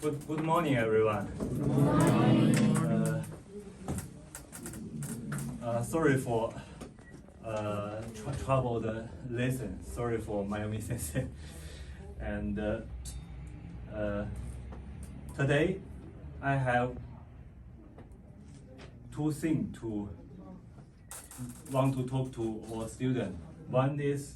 Good morning, everyone. Sorry for troubled lesson. Sorry for Mayumi Sensei. And today I have two things to want to talk to our students. One is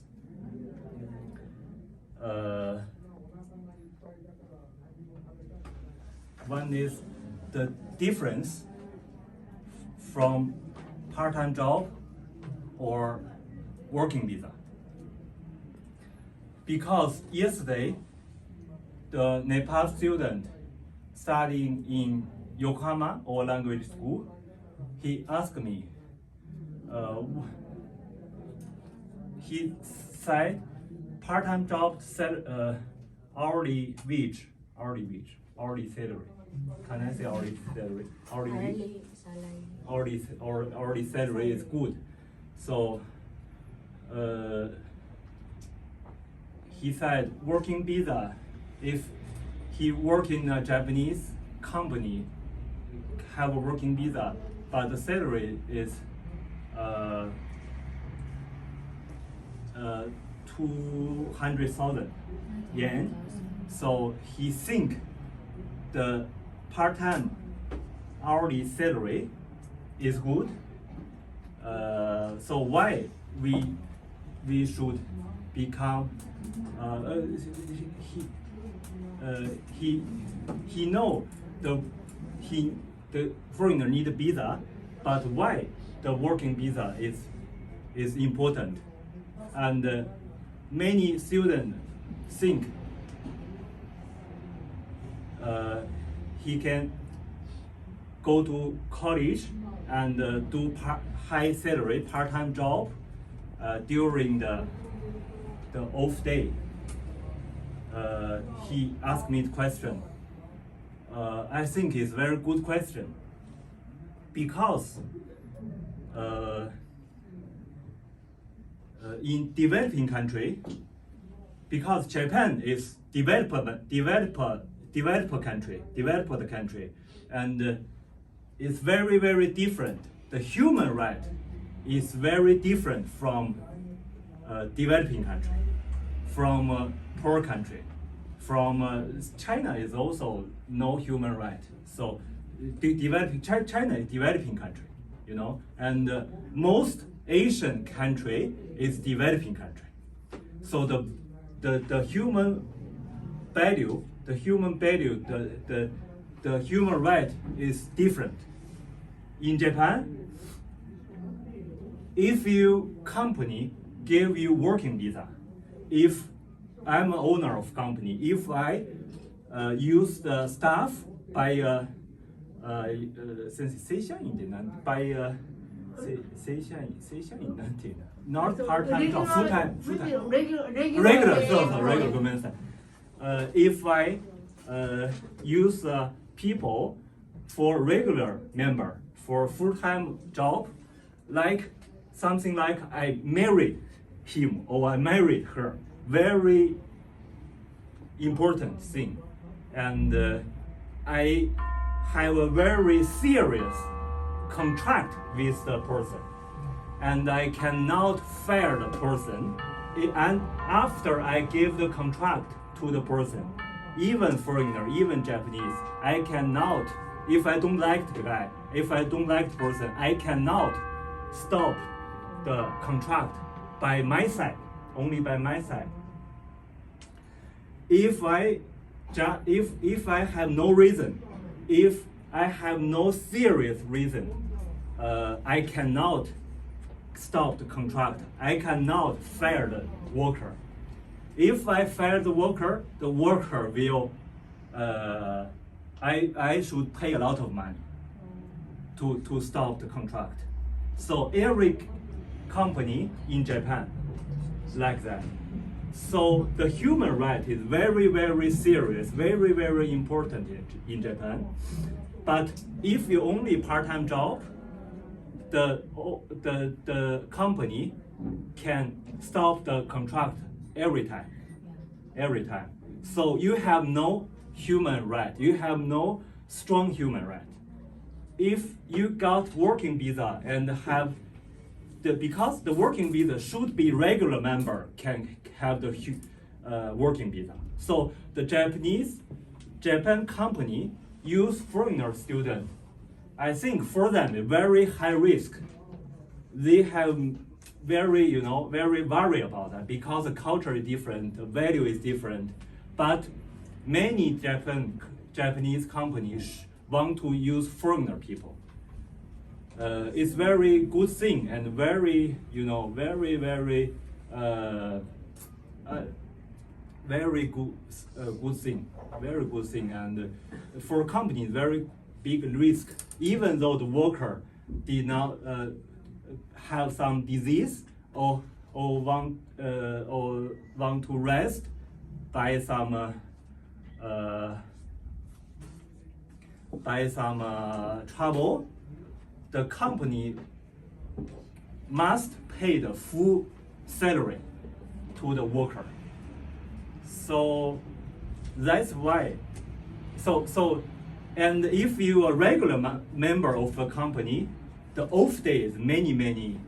the difference from part-time job or working visa. Because yesterday, the Nepal student studying in Yokohama or language school, he asked me, he said part-time job hourly salary. Can I say hourly salary? Hourly salary is good. So he said working visa, if he work in a Japanese company, have a working visa, but the salary is 200,000 yen. So he think the part-time hourly salary is good. So why we should become he know the foreigner need a visa, but why the working visa is important, and many students think he can go to college and do high salary part-time job during the off day. He asked me the question. I think it's very good question, because in developing country, because Japan is developed country, and it's very, very different. The human right is very different from developing country, from poor country, from China is also no human right. So China is developing country, you know, and most Asian country is developing country. So the human value, the human right is different. In Japan, if you company give you working visa, if I'm an owner of company, if I use the staff by not part-time job, full-time. Regular, go mensa. If I use people for regular member for full-time job, like something like I married him or I married her, very important thing, and I have a very serious contract with the person, and I cannot fire the person. And after I give the contract to the person, even foreigner, even Japanese, I cannot, if I don't like the guy, if I don't like the person, I cannot stop the contract by my side, only by my side. If I have no reason, if I have no serious reason, I cannot stop the contract. I cannot fire the worker. If I fire the worker will, I should pay a lot of money to stop the contract. So every company in Japan like that. So the human right is very, very serious, very, very important in Japan. But if you only part-time job, the company can stop the contract every time. So you have no human right. You have no strong human right. If you got working visa and have because the working visa should be regular member can have the working visa. So the Japan company use foreigner student. I think for them very high risk. They have very very worried about that because the culture is different, the value is different. But many Japanese companies want to use foreigner people. It's very good thing and very very very very good thing, and for companies very big risk. Even though the worker did not have some disease or want to rest by some trouble, the company must pay the full salary to the worker. So that's why. And if you are a regular member of a company, the off day is many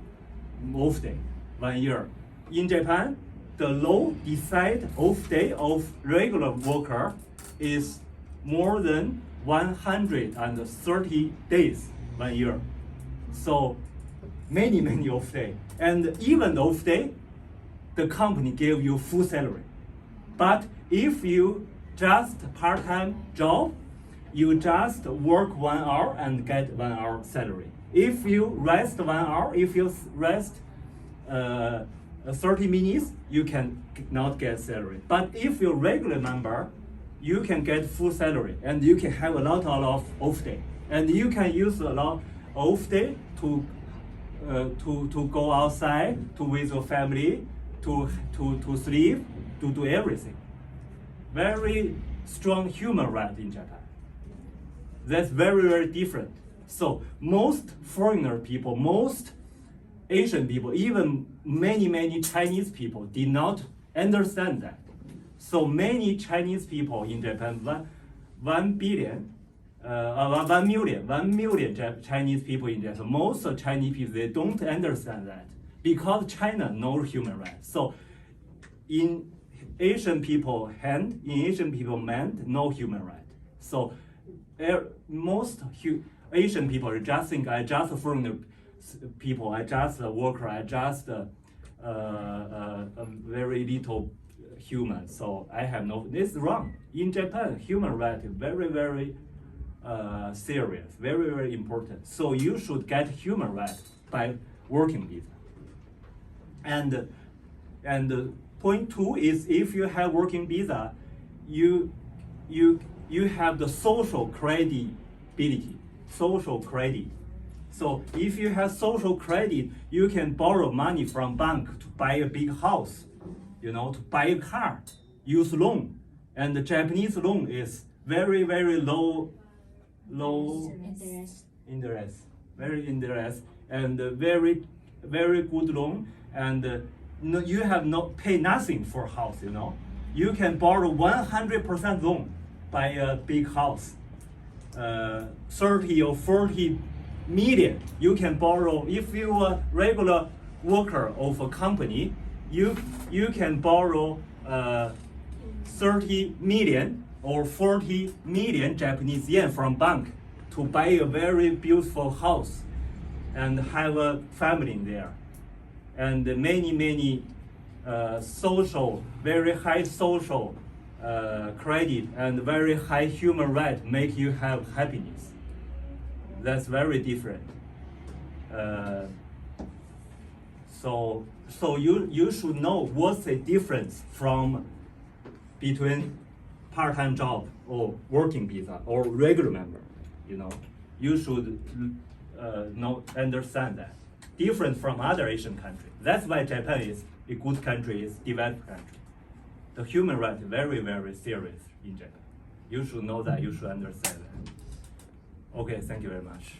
off day, 1 year. In Japan, the law decide off day of regular worker is more than 130 days 1 year. So many off day. And even off day, the company give you full salary. But if you just part-time job, you just work 1 hour and get 1 hour salary. If you rest 1 hour, if you rest 30 minutes, you can not get salary. But if you're regular member, you can get full salary and you can have a lot of off day. And you can use a lot off day to go outside, to with your family, to sleep, to do everything. Very strong human right in Japan. That's very different. So most foreigner people, most Asian people, even many Chinese people did not understand that. So many Chinese people in Japan, 1 million Chinese people in Japan. Most Chinese people, they don't understand that because China knows human rights. So in Asian people hand, in Asian people mind, no human right. So most Asian people just think I just foreign people, I just a worker, I just a very little human. So I have no. This is wrong. In Japan, human right is very serious, very important. So you should get human right by working visa. And point 2 is if you have working visa, you have the social credibility, social credit. So if you have social credit, you can borrow money from bank to buy a big house, to buy a car, use loan. And the Japanese loan is very low interest, very interest, and very good loan. And you have not pay nothing for house. You can borrow 100% loan, buy a big house, 30 or 40 million. You can borrow if you are regular worker of a company. You can borrow 30 million or 40 million Japanese yen from bank to buy a very beautiful house and have a family in there. And many social, very high social credit and very high human right make you have happiness. That's very different. So you should know what's the difference between part-time job or working visa or regular member. You should understand that. Different from other Asian countries. That's why Japan is a good country, is developed country. The human rights is very serious in Japan. You should know that. You should understand that. Okay, thank you very much.